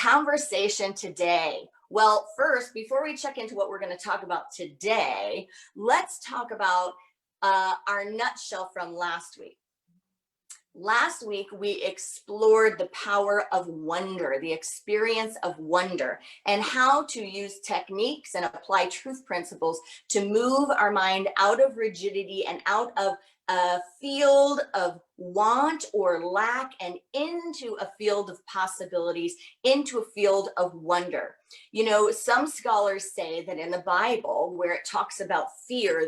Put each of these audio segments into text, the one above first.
conversation today. Well, first, before we check into what we're going to talk about today, let's talk about our nutshell from last week. Last week, we explored the power of wonder, the experience of wonder, and how to use techniques and apply truth principles to move our mind out of rigidity and out of a field of want or lack and into a field of possibilities, into a field of wonder. You know, some scholars say that in the Bible, where it talks about fear,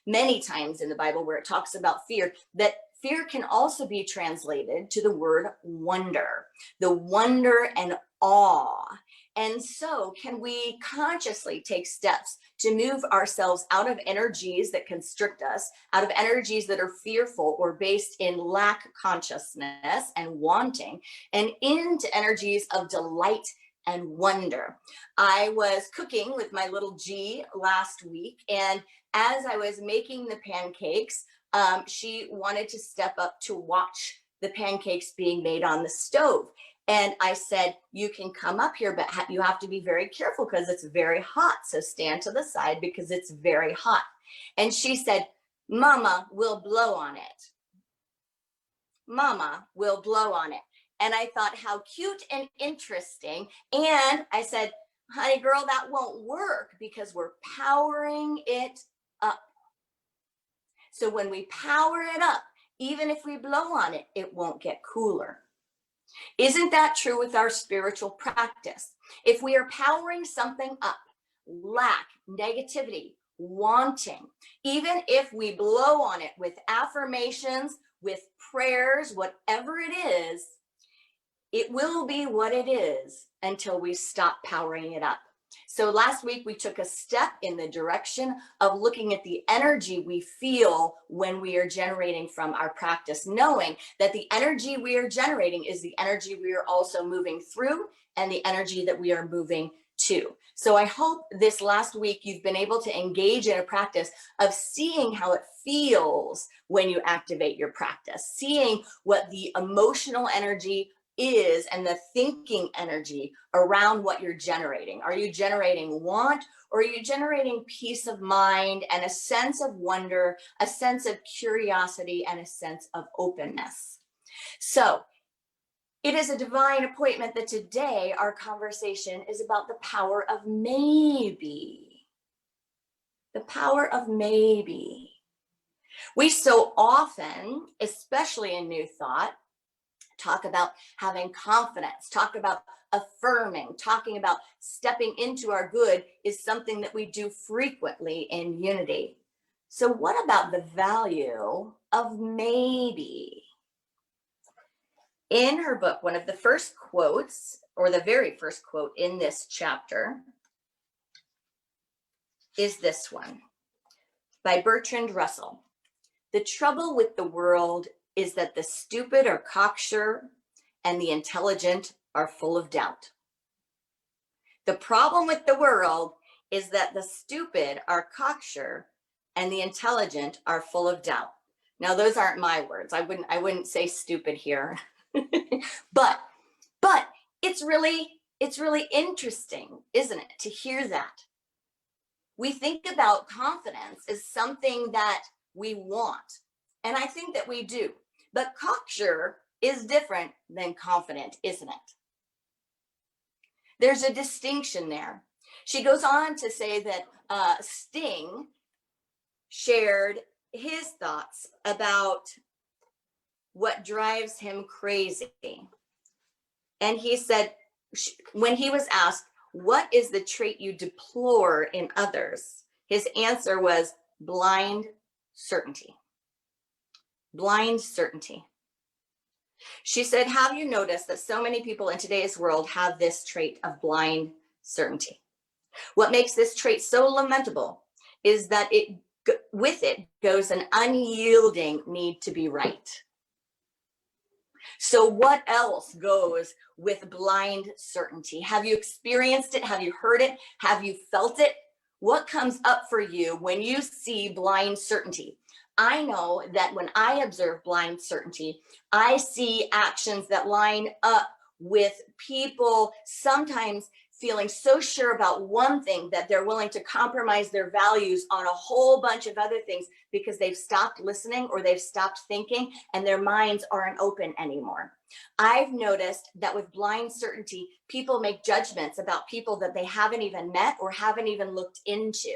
many times in the Bible where it talks about fear, that fear can also be translated to the word wonder, the wonder and awe. And so can we consciously take steps to move ourselves out of energies that constrict us, out of energies that are fearful or based in lack consciousness and wanting, and into energies of delight and wonder. I was cooking with my little G last week, and as I was making the pancakes, she wanted to step up to watch the pancakes being made on the stove. And I said, you can come up here, but you have to be very careful because it's very hot. So stand to the side because it's very hot. And she said, Mama, we'll blow on it. Mama, we'll blow on it. And I thought, how cute and interesting. And I said, honey girl, that won't work because we're powering it up. So when we power it up, even if we blow on it, it won't get cooler. Isn't that true with our spiritual practice? If we are powering something up, lack, negativity, wanting, even if we blow on it with affirmations, with prayers, whatever it is, it will be what it is until we stop powering it up. So last week we took a step in the direction of looking at the energy we feel when we are generating from our practice, knowing that the energy we are generating is the energy we are also moving through and the energy that we are moving to. So I hope this last week you've been able to engage in a practice of seeing how it feels when you activate your practice, seeing what the emotional energy is and the thinking energy around what you're generating. Are you generating want, or are you generating peace of mind and a sense of wonder, a sense of curiosity, and a sense of openness? So it is a divine appointment that today our conversation is about the power of maybe. The power of maybe. We so often, especially in New Thought, talk about having confidence, talk about affirming, talking about stepping into our good is something that we do frequently in Unity. So what about the value of maybe? In her book, one of the first quotes, or the very first quote in this chapter, is this one by Bertrand Russell. The trouble with the world is that the stupid are cocksure and the intelligent are full of doubt. The problem with the world is that the stupid are cocksure and the intelligent are full of doubt. Now, those aren't my words. I wouldn't say stupid here. but it's really interesting, isn't it, to hear that? We think about confidence as something that we want, and I think that we do. But cocksure is different than confident, isn't it? There's a distinction there. She goes on to say that Sting shared his thoughts about what drives him crazy. And he said, when he was asked, what is the trait you deplore in others? His answer was blind certainty. Blind certainty. She said, have you noticed that so many people in today's world have this trait of blind certainty? What makes this trait so lamentable is that with it goes an unyielding need to be right. So what else goes with blind certainty? Have you experienced it? Have you heard it? Have you felt it? What comes up for you when you see blind certainty? I know that when I observe blind certainty, I see actions that line up with people sometimes feeling so sure about one thing that they're willing to compromise their values on a whole bunch of other things because they've stopped listening or they've stopped thinking and their minds aren't open anymore. I've noticed that with blind certainty, people make judgments about people that they haven't even met or haven't even looked into.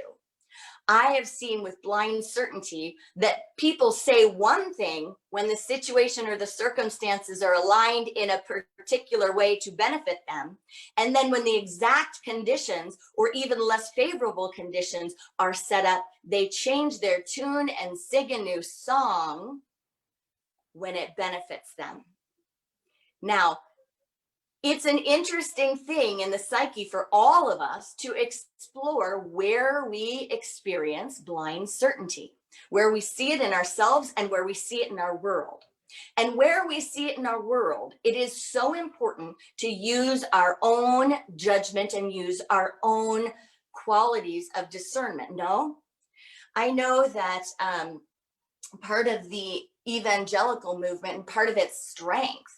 I have seen with blind certainty that people say one thing when the situation or the circumstances are aligned in a particular way to benefit them. And then when the exact conditions or even less favorable conditions are set up, they change their tune and sing a new song when it benefits them. Now, it's an interesting thing in the psyche for all of us to explore where we experience blind certainty, where we see it in ourselves and where we see it in our world. And where we see it in our world, it is so important to use our own judgment and use our own qualities of discernment. No, I know that part of the evangelical movement and part of its strength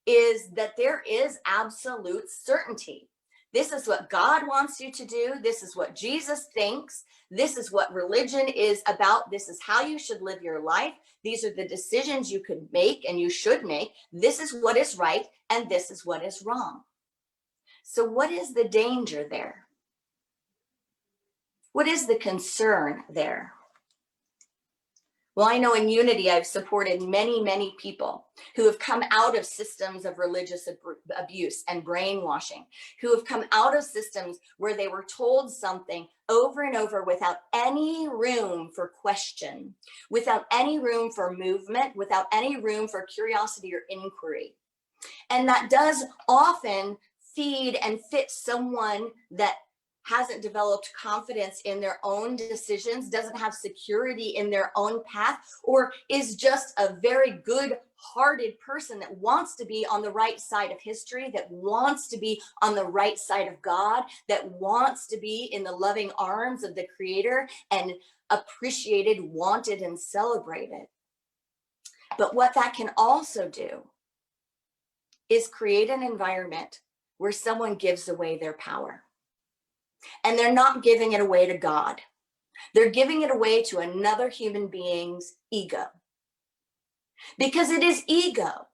is that there is absolute certainty. This is what God wants you to do. This is what Jesus thinks. This is what religion is about. This is how you should live your life. These are the decisions you could make and you should make. This is what is right and this is what is wrong. So what is the danger there? What is the concern there? Well, I know in Unity, I've supported many, many people who have come out of systems of religious abuse and brainwashing, who have come out of systems where they were told something over and over without any room for question, without any room for movement, without any room for curiosity or inquiry. And that does often feed and fit someone that hasn't developed confidence in their own decisions, doesn't have security in their own path, or is just a very good-hearted person that wants to be on the right side of history, that wants to be on the right side of God, that wants to be in the loving arms of the Creator and appreciated, wanted, and celebrated. But what that can also do is create an environment where someone gives away their power. And they're not giving it away to God. They're giving it away to another human being's ego. Because it is ego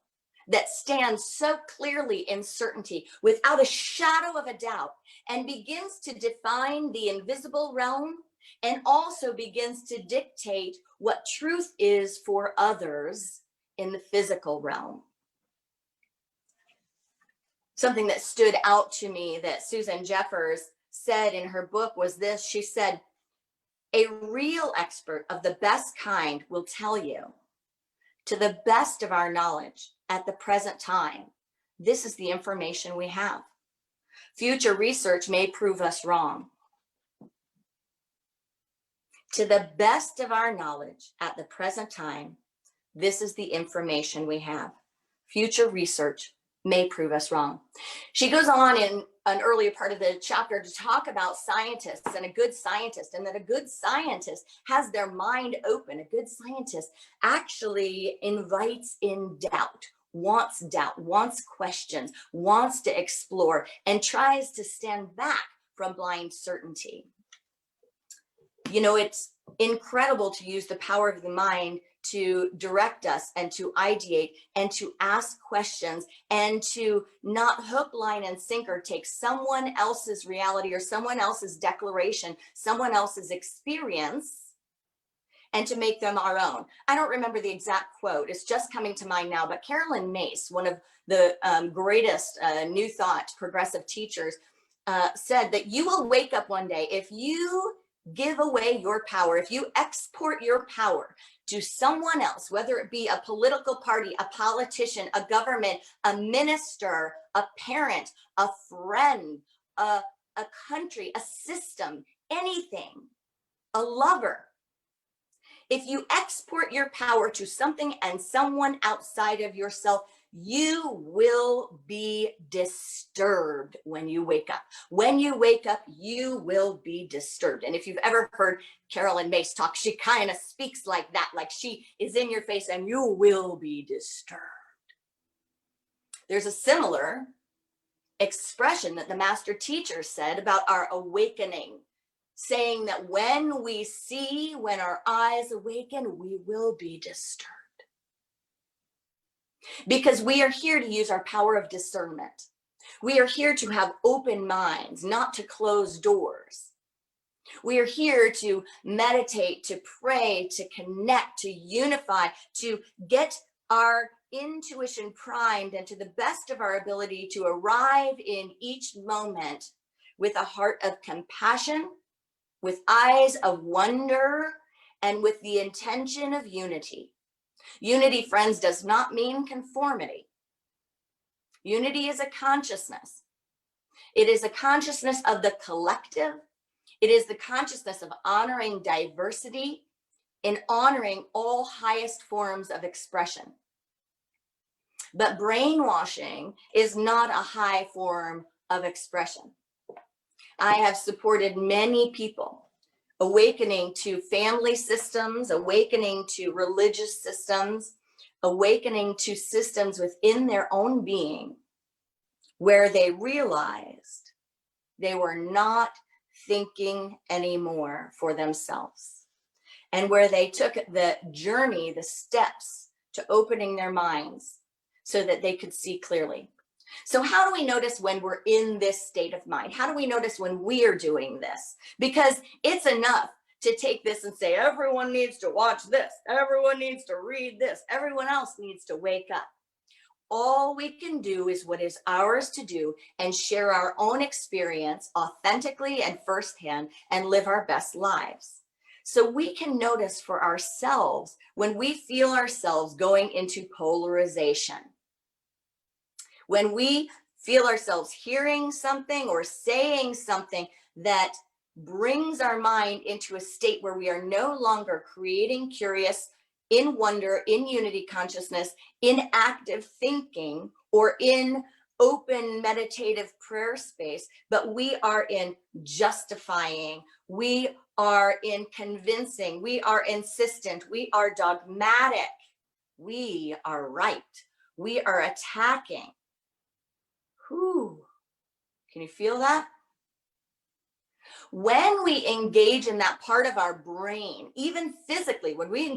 that stands so clearly in certainty without a shadow of a doubt and begins to define the invisible realm and also begins to dictate what truth is for others in the physical realm. Something that stood out to me that Susan Jeffers said in her book was this. She said, a real expert of the best kind will tell you, to the best of our knowledge at the present time, this is the information we have. Future research may prove us wrong. To the best of our knowledge at the present time, this is the information we have. Future research may prove us wrong. She goes on in an earlier part of the chapter to talk about scientists and a good scientist, and that a good scientist has their mind open. A good scientist actually invites in doubt, wants questions, wants to explore, and tries to stand back from blind certainty. You know, it's incredible to use the power of the mind to direct us and to ideate and to ask questions and to not hook, line, and sinker take someone else's reality or someone else's declaration, someone else's experience, and to make them our own. I don't remember the exact quote. It's just coming to mind now, but Carolyn Mace, one of the greatest New Thought progressive teachers, said that you will wake up one day, if you give away your power, if you export your power to someone else, whether it be a political party, a politician, a government, a minister, a parent, a friend, a country, a system, anything, a lover. If you export your power to something and someone outside of yourself, you will be disturbed when you wake up. When you wake up, you will be disturbed. And if you've ever heard Carolyn Mace talk, she kind of speaks like that, like she is in your face and you will be disturbed. There's a similar expression that the master teacher said about our awakening, saying that when we see, when our eyes awaken, we will be disturbed. Because we are here to use our power of discernment. We are here to have open minds, not to close doors. We are here to meditate, to pray, to connect, to unify, to get our intuition primed, and to the best of our ability to arrive in each moment with a heart of compassion, with eyes of wonder, and with the intention of unity. Unity, friends, does not mean conformity. Unity is a consciousness. It is a consciousness of the collective. It is the consciousness of honoring diversity and honoring all highest forms of expression. But brainwashing is not a high form of expression. I have supported many people awakening to family systems, awakening to religious systems, awakening to systems within their own being, where they realized they were not thinking anymore for themselves, and where they took the journey, the steps to opening their minds so that they could see clearly. So how do we notice when we're in this state of mind? How do we notice when we are doing this? Because it's enough to take this and say, everyone needs to watch this, everyone needs to read this, everyone else needs to wake up. All we can do is what is ours to do and share our own experience authentically and firsthand and live our best lives. So we can notice for ourselves when we feel ourselves going into polarization. When we feel ourselves hearing something or saying something that brings our mind into a state where we are no longer creating, curious, in wonder, in unity consciousness, in active thinking, or in open meditative prayer space, but we are in justifying, we are in convincing, we are insistent, we are dogmatic, we are right, we are attacking. Whew. Can you feel that? When we engage in that part of our brain, even physically, when we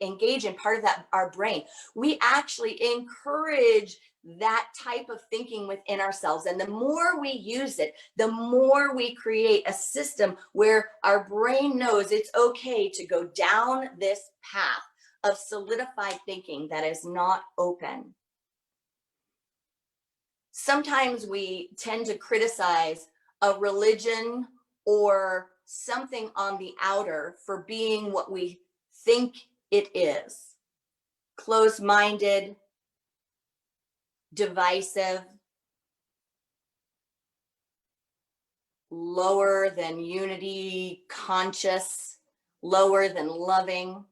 engage in part of our brain, we actually encourage that type of thinking within ourselves. And the more we use it, the more we create a system where our brain knows it's okay to go down this path of solidified thinking that is not open. Sometimes we tend to criticize a religion or something on the outer for being what we think it is. Closed-minded, divisive, lower than unity conscious, lower than loving.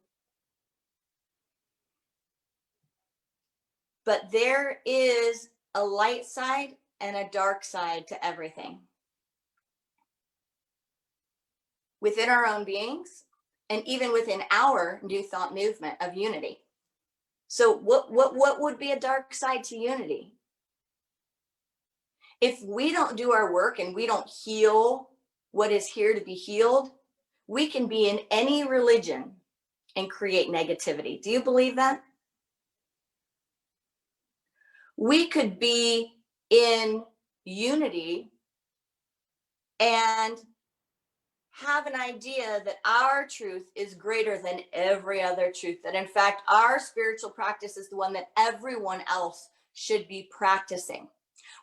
But there is a light side and a dark side to everything. Within our own beings, and even within our new thought movement of unity. So what would be a dark side to unity? If we don't do our work and we don't heal what is here to be healed, we can be in any religion and create negativity. Do you believe that? We could be in unity and have an idea that our truth is greater than every other truth, that in fact our spiritual practice is the one that everyone else should be practicing,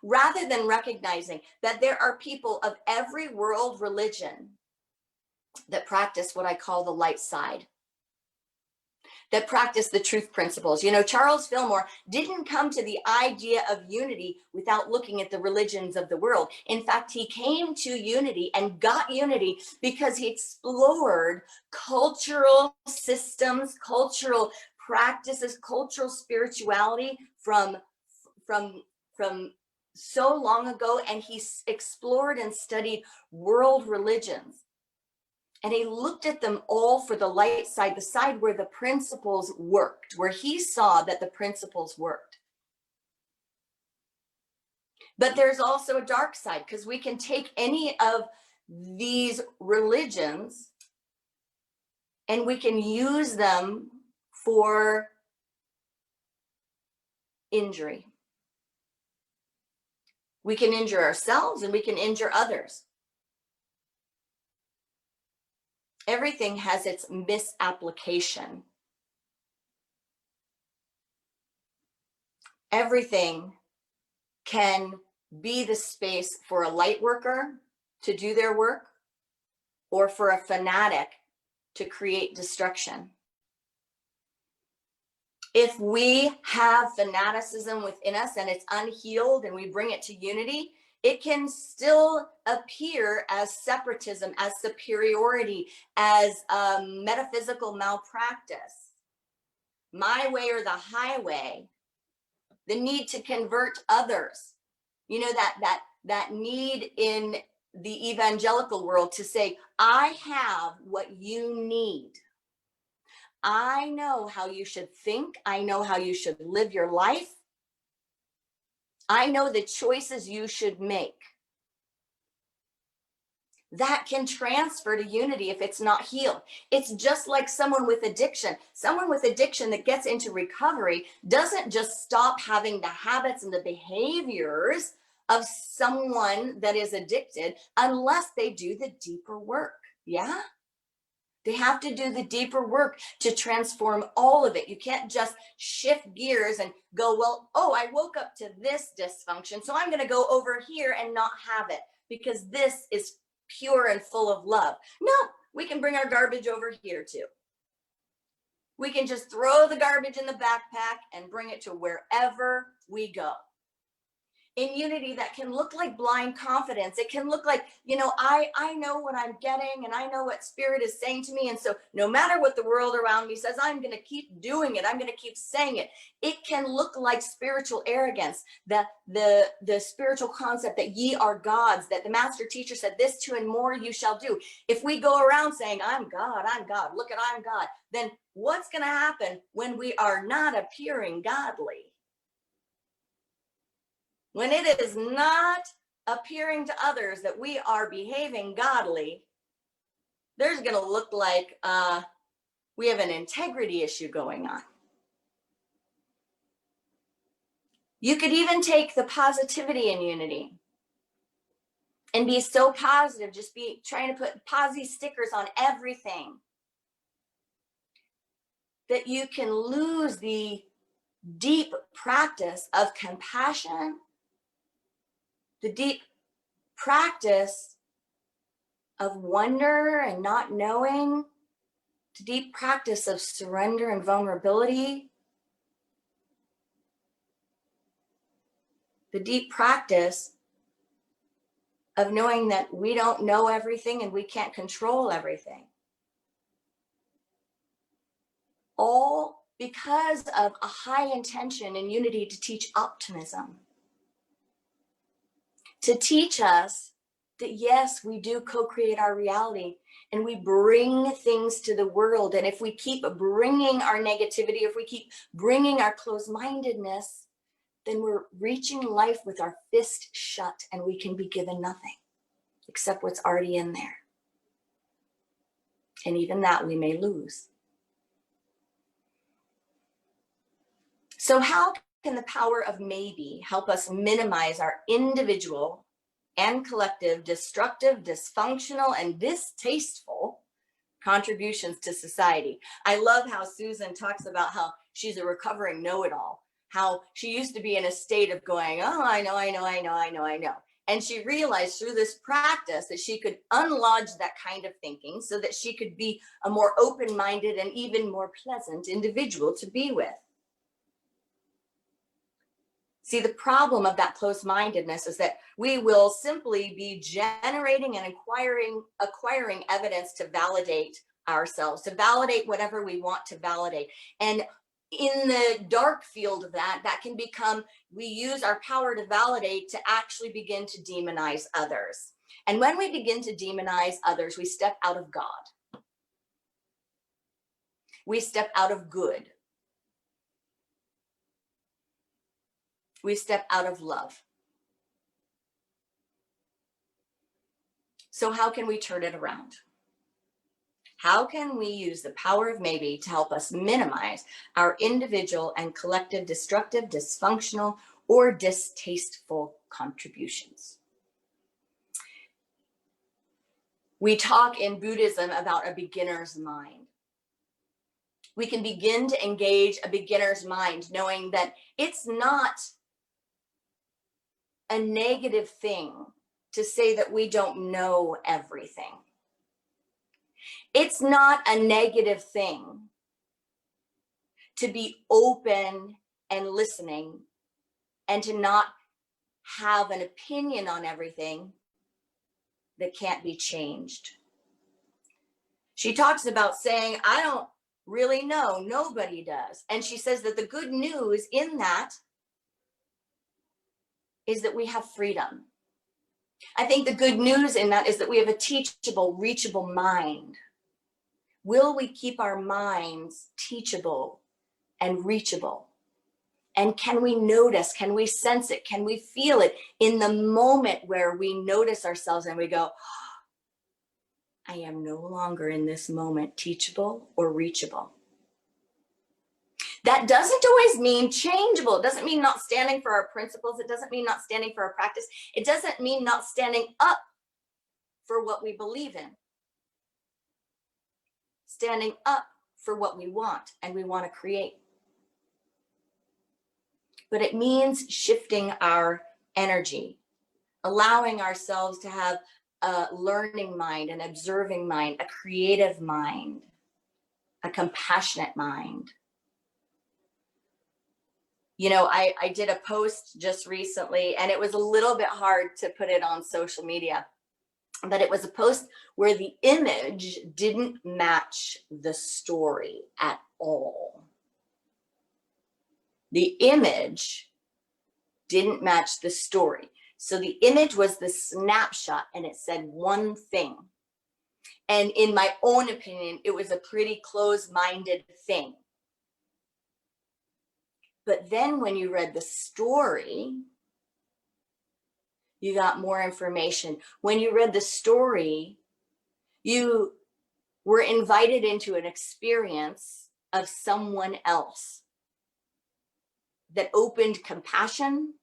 rather than recognizing that there are people of every world religion that practice what I call the light side, that practice the truth principles. You know, Charles Fillmore didn't come to the idea of unity without looking at the religions of the world. In fact, he came to unity and got unity because he explored cultural systems, cultural practices, cultural spirituality from so long ago, and he explored and studied world religions. And he looked at them all for the light side, the side where the principles worked, where he saw that the principles worked. But there's also a dark side, because we can take any of these religions and we can use them for injury. We can injure ourselves and we can injure others. Everything has its misapplication. Everything can be the space for a light worker to do their work, or for a fanatic to create destruction. If we have fanaticism within us and it's unhealed and we bring it to unity, it can still appear as separatism, as superiority, as metaphysical malpractice. My way or the highway, the need to convert others. You know, that need in the evangelical world to say, I have what you need. I know how you should think. I know how you should live your life. I know the choices you should make. That can transfer to unity if it's not healed. It's just like someone with addiction. Someone with addiction that gets into recovery doesn't just stop having the habits and the behaviors of someone that is addicted unless they do the deeper work. Yeah? They have to do the deeper work to transform all of it. You can't just shift gears and go, well, oh, I woke up to this dysfunction, so I'm going to go over here and not have it because this is pure and full of love. No, we can bring our garbage over here too. We can just throw the garbage in the backpack and bring it to wherever we go. In unity, that can look like blind confidence. It can look like, I know what I'm getting and I know what spirit is saying to me. And so no matter what the world around me says, I'm going to keep doing it. I'm going to keep saying it. It can look like spiritual arrogance, the spiritual concept that ye are gods, that the master teacher said, this too and more you shall do. If we go around saying, I'm God, look at I'm God, then what's going to happen when we are not appearing godly? When it is not appearing to others that we are behaving godly, there's going to look like we have an integrity issue going on. You could even take the positivity in unity and be so positive, just be trying to put positive stickers on everything, that you can lose the deep practice of compassion, the deep practice of wonder and not knowing, the deep practice of surrender and vulnerability, the deep practice of knowing that we don't know everything and we can't control everything. All because of a high intention in unity to teach optimism. To teach us that yes, we do co-create our reality and we bring things to the world. And if we keep bringing our negativity, if we keep bringing our closed-mindedness, then we're reaching life with our fist shut and we can be given nothing except what's already in there. And even that we may lose. So how can the power of maybe help us minimize our individual and collective destructive, dysfunctional, and distasteful contributions to society? I love how Susan talks about how she's a recovering know-it-all, how she used to be in a state of going, oh, I know. And she realized through this practice that she could unlodge that kind of thinking so that she could be a more open-minded and even more pleasant individual to be with. See, the problem of that closed-mindedness is that we will simply be generating and acquiring evidence to validate ourselves, to validate whatever we want to validate. And in the dark field of that can become, we use our power to validate to actually begin to demonize others. And when we begin to demonize others, we step out of God. We step out of good. We step out of love. So how can we turn it around? How can we use the power of maybe to help us minimize our individual and collective destructive, dysfunctional, or distasteful contributions? We talk in Buddhism about a beginner's mind. We can begin to engage a beginner's mind, knowing that it's not a negative thing to say that we don't know everything. It's not a negative thing to be open and listening and to not have an opinion on everything that can't be changed. She talks about saying, I don't really know, nobody does. And she says that the good news in that is that we have freedom. I think the good news in that is that we have a teachable, reachable mind. Will we keep our minds teachable and reachable? And can we notice, can we sense it, can we feel it in the moment where we notice ourselves and we go, I am no longer in this moment teachable or reachable. That doesn't always mean changeable. It doesn't mean not standing for our principles. It doesn't mean not standing for our practice. It doesn't mean not standing up for what we believe in. Standing up for what we want and we want to create. But it means shifting our energy, allowing ourselves to have a learning mind, an observing mind, a creative mind, a compassionate mind. You know, I did a post just recently, and it was a little bit hard to put it on social media, but it was a post where the image didn't match the story at all. The image didn't match the story. So the image was the snapshot and it said one thing. And in my own opinion, it was a pretty closed-minded thing. But then when you read the story, you got more information. When you read the story, you were invited into an experience of someone else that opened compassion,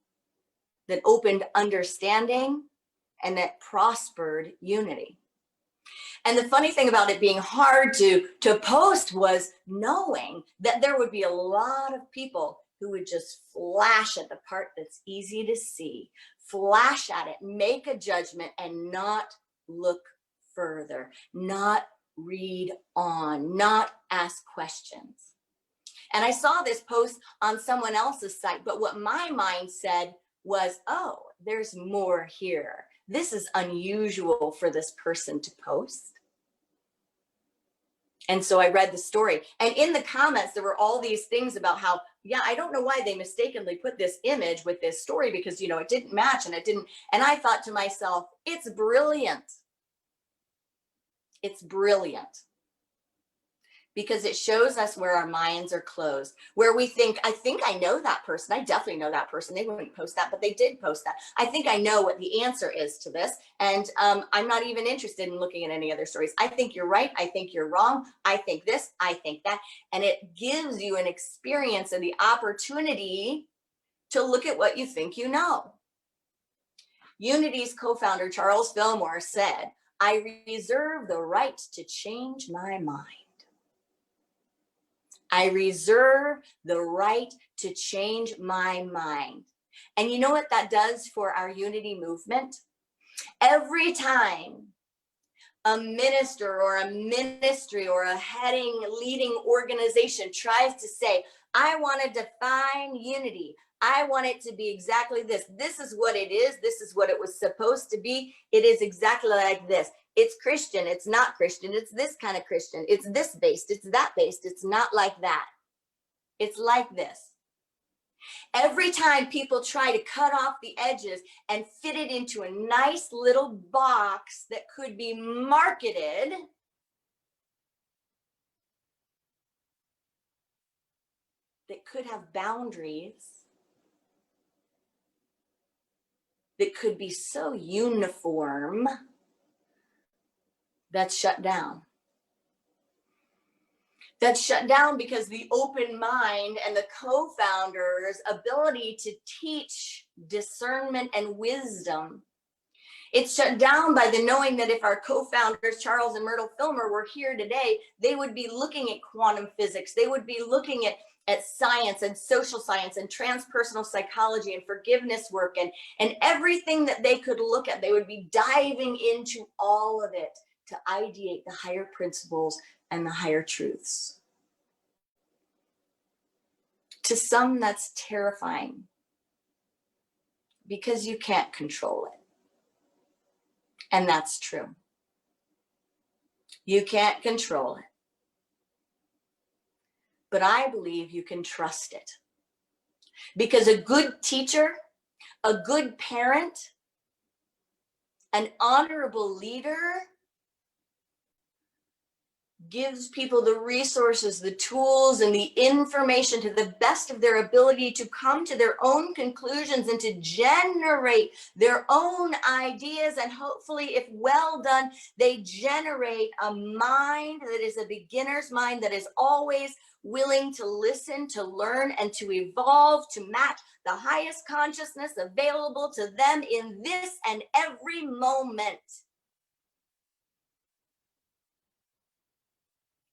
that opened understanding, and that prospered unity. And the funny thing about it being hard to post was knowing that there would be a lot of people who would just flash at the part that's easy to see, flash at it, make a judgment, and not look further, not read on, not ask questions. And I saw this post on someone else's site, but what my mind said was, oh, there's more here. This is unusual for this person to post. And so I read the story. And in the comments, there were all these things about how, yeah, I don't know why they mistakenly put this image with this story because, you know, it didn't match and it didn't. And I thought to myself, it's brilliant. It's brilliant. Because it shows us where our minds are closed, where we think I know that person. I definitely know that person. They wouldn't post that, but they did post that. I think I know what the answer is to this. And I'm not even interested in looking at any other stories. I think you're right. I think you're wrong. I think this, I think that. And it gives you an experience and the opportunity to look at what you think you know. Unity's co-founder, Charles Fillmore, said, I reserve the right to change my mind. I reserve the right to change my mind. And you know what that does for our unity movement? Every time a minister or a ministry or a leading organization tries to say, I want to define unity. I want it to be exactly this. This is what it is. This is what it was supposed to be. It is exactly like this. It's Christian. It's not Christian. It's this kind of Christian. It's this based. It's that based. It's not like that. It's like this. Every time people try to cut off the edges and fit it into a nice little box that could be marketed, that could have boundaries, that could be so uniform, that's shut down. That's shut down because the open mind and the co-founder's ability to teach discernment and wisdom, it's shut down by the knowing that if our co-founders, Charles and Myrtle Filmer, were here today, they would be looking at quantum physics. They would be looking at science and social science and transpersonal psychology and forgiveness work and everything that they could look at. They would be diving into all of it to ideate the higher principles and the higher truths. To some, that's terrifying because you can't control it. And that's true. You can't control it. But I believe you can trust it. Because a good teacher, a good parent, an honorable leader gives people the resources, the tools, and the information to the best of their ability to come to their own conclusions and to generate their own ideas. And hopefully, if well done, they generate a mind that is a beginner's mind that is always willing to listen, to learn, and to evolve to match the highest consciousness available to them in this and every moment.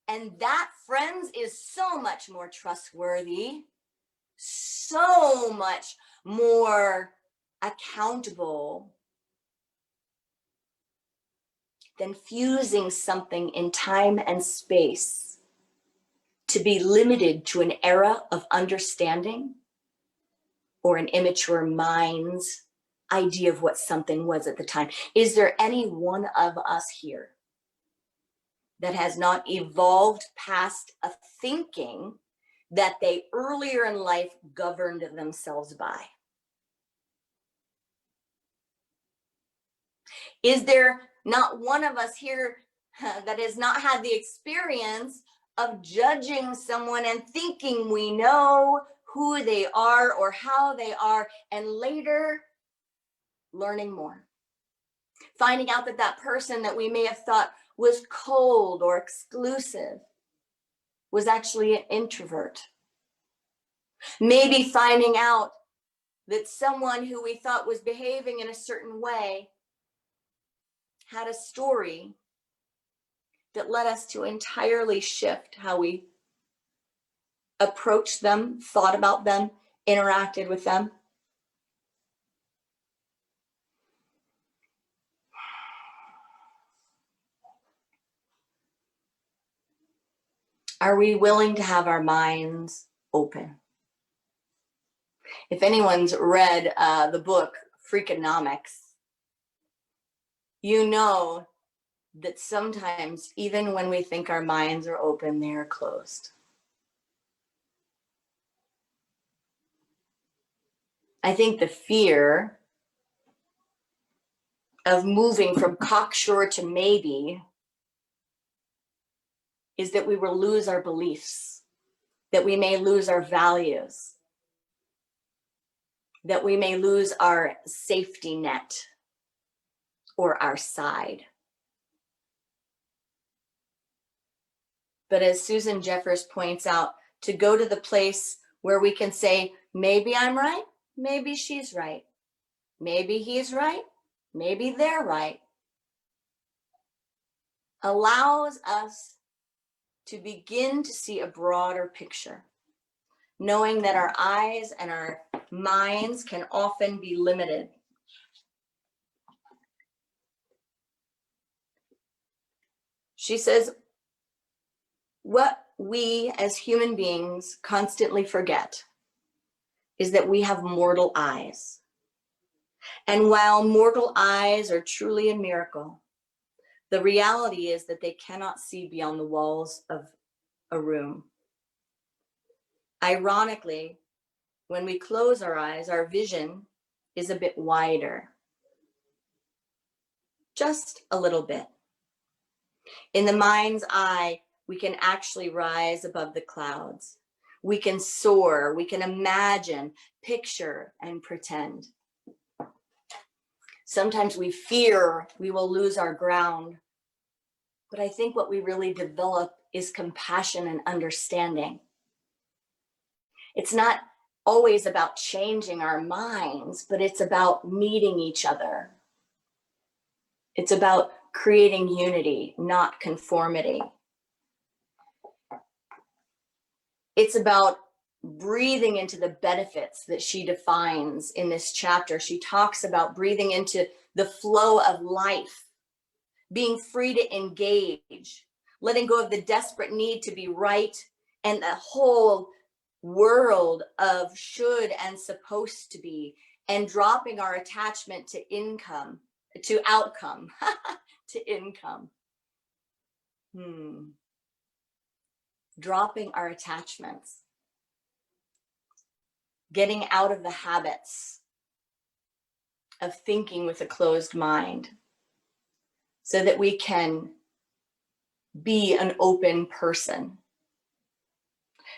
And that, friends, is so much more trustworthy, so much more accountable than fusing something in time and space to be limited to an era of understanding or an immature mind's idea of what something was at the time. Is there any one of us here that has not evolved past a thinking that they earlier in life governed themselves by? Is there not one of us here that has not had the experience of judging someone and thinking we know who they are or how they are, and later learning more? Finding out that that person that we may have thought was cold or exclusive was actually an introvert. Maybe finding out that someone who we thought was behaving in a certain way had a story that led us to entirely shift how we approached them, thought about them, interacted with them. Are we willing to have our minds open? If anyone's read the book Freakonomics, you know that sometimes, even when we think our minds are open, they are closed. I think the fear of moving from cocksure to maybe is that we will lose our beliefs, that we may lose our values, that we may lose our safety net or our side. But as Susan Jeffers points out, to go to the place where we can say, maybe I'm right, maybe she's right, maybe he's right, maybe they're right, allows us to begin to see a broader picture, knowing that our eyes and our minds can often be limited. She says, what we as human beings constantly forget is that we have mortal eyes. And while mortal eyes are truly a miracle, the reality is that they cannot see beyond the walls of a room. Ironically, when we close our eyes, our vision is a bit wider. Just a little bit. In the mind's eye, we can actually rise above the clouds. We can soar, we can imagine, picture, and pretend. Sometimes we fear we will lose our ground. But I think what we really develop is compassion and understanding. It's not always about changing our minds, but it's about meeting each other. It's about creating unity, not conformity. It's about breathing into the benefits that she defines in this chapter. She talks about breathing into the flow of life, being free to engage, letting go of the desperate need to be right, and the whole world of should and supposed to be, and dropping our attachment to outcome, to income. Dropping our attachments, getting out of the habits of thinking with a closed mind so that we can be an open person.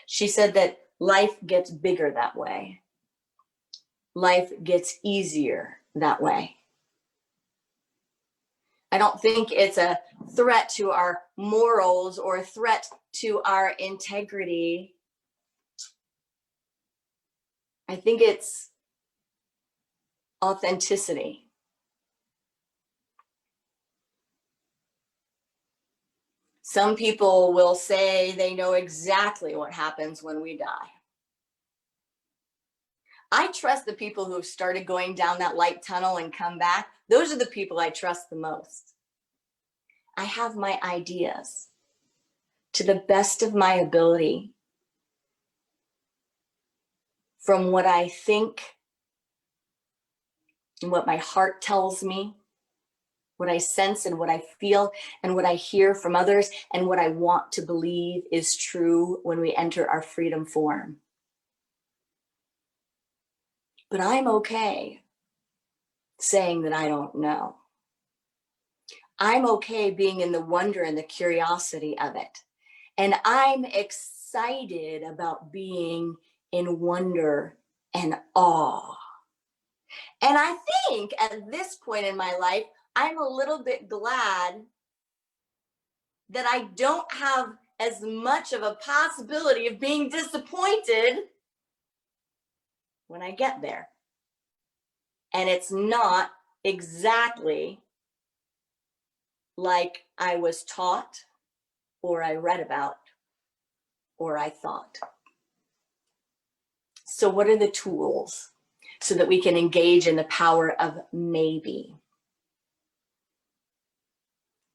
She said that life gets bigger that way. Life gets easier that way. I don't think it's a threat to our morals or a threat to our integrity. I think it's authenticity. Some people will say they know exactly what happens when we die. I trust the people who have started going down that light tunnel and come back. Those are the people I trust the most. I have my ideas to the best of my ability from what I think and what my heart tells me, what I sense and what I feel and what I hear from others and what I want to believe is true when we enter our freedom form. But I'm okay saying that I don't know. I'm okay being in the wonder and the curiosity of it. And I'm excited about being in wonder and awe. And I think at this point in my life, I'm a little bit glad that I don't have as much of a possibility of being disappointed when I get there. And it's not exactly like I was taught or I read about or I thought. So what are the tools so that we can engage in the power of maybe?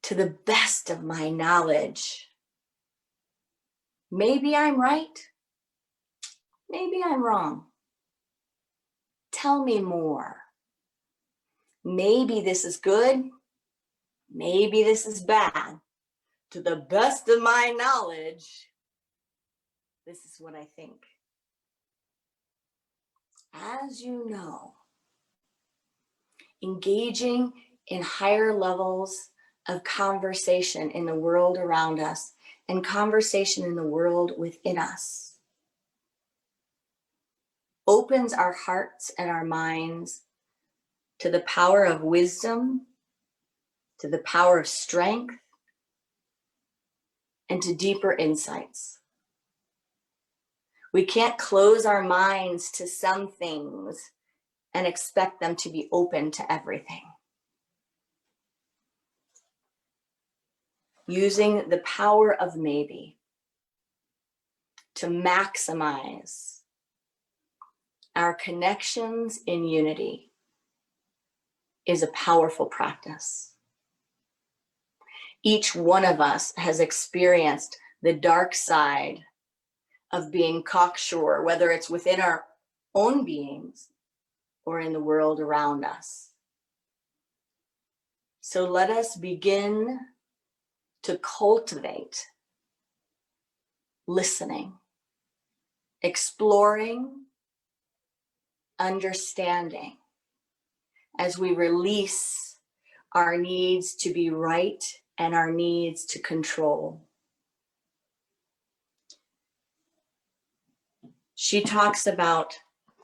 To the best of my knowledge, maybe I'm right, maybe I'm wrong. Tell me more. Maybe this is good, maybe this is bad. To the best of my knowledge, this is what I think. As you know, engaging in higher levels of conversation in the world around us and conversation in the world within us opens our hearts and our minds to the power of wisdom, to the power of strength, and to deeper insights. We can't close our minds to some things and expect them to be open to everything. Using the power of maybe to maximize our connections in unity is a powerful practice. Each one of us has experienced the dark side of being cocksure, whether it's within our own beings or in the world around us. So let us begin to cultivate listening, exploring, understanding as we release our needs to be right and our needs to control. She talks about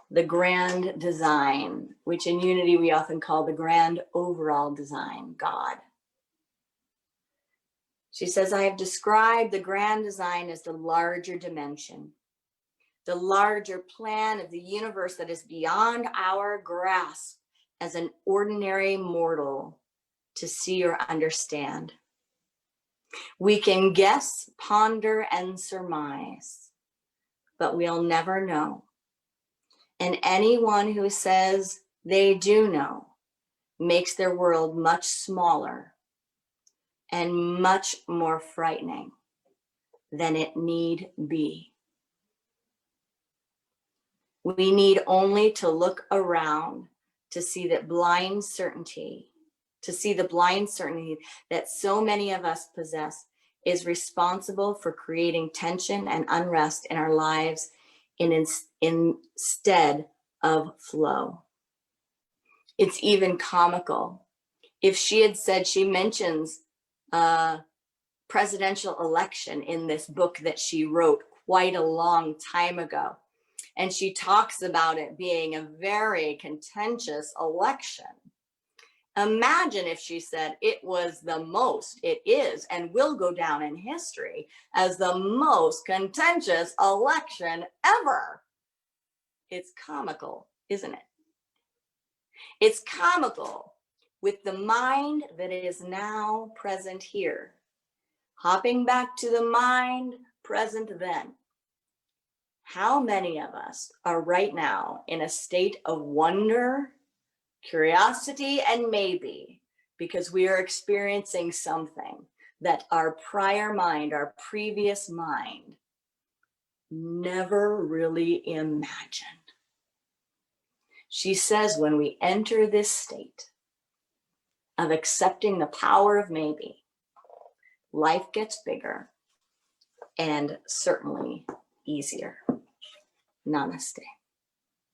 the grand design, which in Unity we often call the grand overall design, God. She says, I have described the grand design as the larger dimension, the larger plan of the universe that is beyond our grasp as an ordinary mortal to see or understand. We can guess, ponder, and surmise, but we'll never know. And anyone who says they do know makes their world much smaller and much more frightening than it need be. We need only to look around to see that blind certainty, that so many of us possess is responsible for creating tension and unrest in our lives instead of flow. It's even comical. If she had said, she mentions presidential election in this book that she wrote quite a long time ago. And she talks about it being a very contentious election. Imagine if she said it is and will go down in history as the most contentious election ever. It's comical, isn't it? It's comical with the mind that is now present here. Hopping back to the mind present then. How many of us are right now in a state of wonder, curiosity, and maybe because we are experiencing something that our prior mind, our previous mind, never really imagined? She says when we enter this state of accepting the power of maybe, life gets bigger and certainly easier. Namaste.